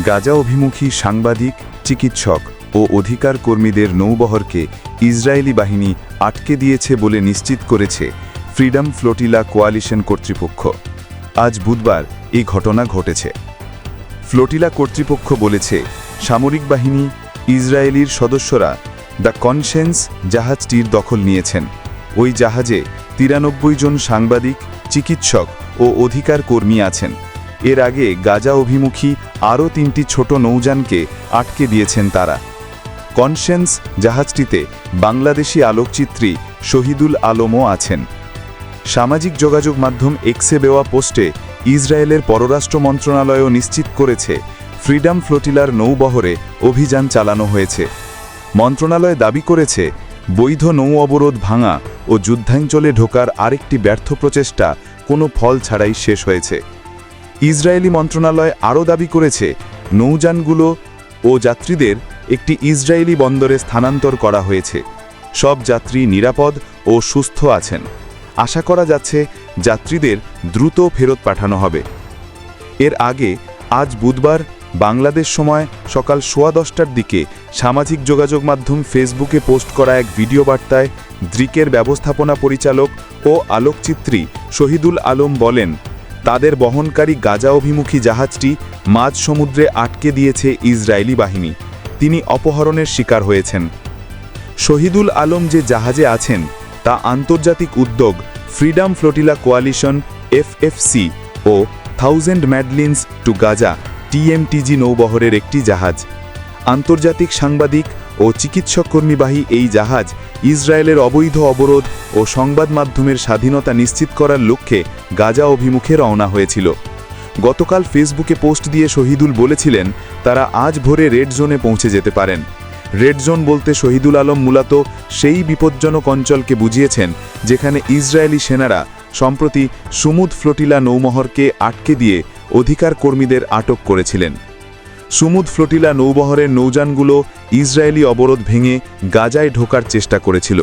গাজা অভিমুখী সাংবাদিক, চিকিৎসক ও অধিকার কর্মীদের নৌবহরকে ইসরায়েলি বাহিনী আটকে দিয়েছে বলে নিশ্চিত করেছে ফ্রিডম ফ্লোটিলা কোয়ালিশন কর্তৃপক্ষ। আজ বুধবার এই ঘটনা ঘটেছে। ফ্লোটিলা কর্তৃপক্ষ বলেছে, সামরিক বাহিনী ইসরায়েলির সদস্যরা দ্য কনশেন্স জাহাজটির দখল নিয়েছেন। ওই জাহাজে 93 জন সাংবাদিক, চিকিৎসক ও অধিকার কর্মী আছেন। এর আগে গাজা অভিমুখী আরও 3টি ছোট নৌযানকে আটকে দিয়েছেন তারা। কনশেন্স জাহাজটিতে বাংলাদেশি আলোকচিত্রী শহীদুল আলমও আছেন। সামাজিক যোগাযোগ মাধ্যম এক্সে দেওয়া পোস্টে ইসরায়েলের পররাষ্ট্র মন্ত্রণালয়ও নিশ্চিত করেছে ফ্রিডম ফ্লোটিলার নৌবহরে অভিযান চালানো হয়েছে। মন্ত্রণালয় দাবি করেছে, বৈধ নৌ অবরোধ ভাঙা ও যুদ্ধাঞ্চলে ঢোকার আরেকটি ব্যর্থ প্রচেষ্টা কোনো ফল ছাড়াই শেষ হয়েছে। ইসরায়েলি মন্ত্রণালয় আরও দাবি করেছে, নৌযানগুলো ও যাত্রীদের একটি ইসরায়েলি বন্দরে স্থানান্তর করা হয়েছে। সব যাত্রী নিরাপদ ও সুস্থ আছেন। আশা করা যাচ্ছে যাত্রীদের দ্রুত ফেরত পাঠানো হবে। এর আগে আজ বুধবার বাংলাদেশ সময় সকাল 10:15টার দিকে সামাজিক যোগাযোগ মাধ্যম ফেসবুকে পোস্ট করা এক ভিডিও বার্তায় দ্রিকের ব্যবস্থাপনা পরিচালক ও আলোকচিত্রী শহীদুল আলম বলেন, তাদের বহনকারী গাজা অভিমুখী জাহাজটি মাঝ সমুদ্রে আটকে দিয়েছে ইসরায়েলি বাহিনী। তিনি অপহরণের শিকার হয়েছেন। শহীদুল আলম যে জাহাজে আছেন তা আন্তর্জাতিক উদ্যোগ ফ্রিডম ফ্লোটিলা কোয়ালিশন FFC ও 1000 ম্যাডলিনস টু গাজা TMTG নৌবহরের একটি জাহাজ। আন্তর্জাতিক সাংবাদিক ও চিকিৎসক কর্মীবাহী এই জাহাজ ইসরায়েলের অবৈধ অবরোধ ও সংবাদ মাধ্যমের স্বাধীনতা নিশ্চিত করার লক্ষ্যে গাজা অভিমুখে রওনা হয়েছিল। গতকাল ফেসবুকে পোস্ট দিয়ে শহীদুল বলেছিলেন, তারা আজ ভোরে রেড জোনে পৌঁছে যেতে পারেন। রেড জোন বলতে শহীদুল আলম মূলত সেই বিপজ্জনক অঞ্চলকে বুঝিয়েছেন যেখানে ইসরায়েলি সেনারা সম্প্রতি সুমুদ ফ্লোটিলা নৌবহরকে আটকে দিয়ে অধিকার কর্মীদের আটক করেছিলেন। সুমুদ ফ্লোটিলা নৌবহরের নৌযানগুলো ইসরায়েলি অবরোধ ভেঙে গাজায় ঢোকার চেষ্টা করেছিল।